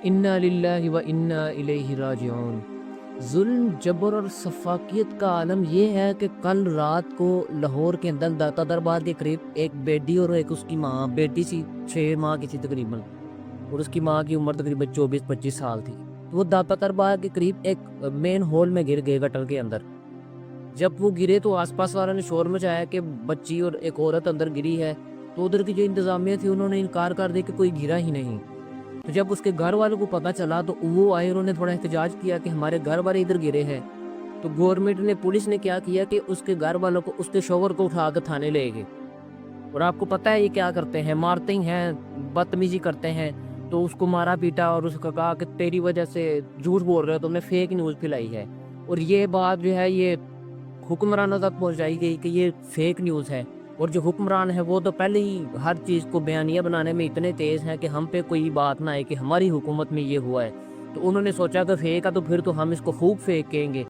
انا للہ و انا الیہ راجعون۔ ظلم، جبر اور سفاکیت کا عالم یہ ہے کہ کل رات کو لاہور کے اندر داتا دربار کے قریب ایک بیٹی اور ایک اس کی ماں، بیٹی سی 6 ماہ کی تھی تقریباً، اور اس کی ماں کی عمر تقریباً 24-25 سال تھی۔ تو وہ داتا دربار کے قریب ایک مین ہال میں گر گئے گٹر کے اندر۔ جب وہ گرے تو آس پاس والوں نے شور مچایا کہ بچی اور ایک عورت اندر گری ہے، تو ادھر کی جو انتظامیہ تھی انہوں نے انکار کر دیا کہ کوئی گرا ہی نہیں۔ تو جب اس کے گھر والوں کو پتہ چلا تو وہ آئے، انہوں نے تھوڑا احتجاج کیا کہ ہمارے گھر والے ادھر گرے ہیں۔ تو گورنمنٹ نے، پولیس نے کیا کیا کہ اس کے گھر والوں کو، اس کے شوہر کو اٹھا کے تھانے لے گئے۔ اور آپ کو پتہ ہے یہ کیا کرتے ہیں، مارتے ہی ہیں، بدتمیزی کرتے ہیں۔ تو اس کو مارا پیٹا اور اس کو کہا کہ تیری وجہ سے جھوٹ بول رہے ہو، تم نے فیک نیوز پھیلائی ہے۔ اور یہ بات جو ہے یہ حکمرانوں تک پہنچائی گئی کہ یہ فیک نیوز ہے۔ اور جو حکمران ہے وہ تو پہلے ہی ہر چیز کو بیانیہ بنانے میں اتنے تیز ہیں کہ ہم پہ کوئی بات نہ آئے کہ ہماری حکومت میں یہ ہوا ہے، تو انہوں نے سوچا کہ فیک ہے تو پھر تو ہم اس کو خوب فیک کہیں گے۔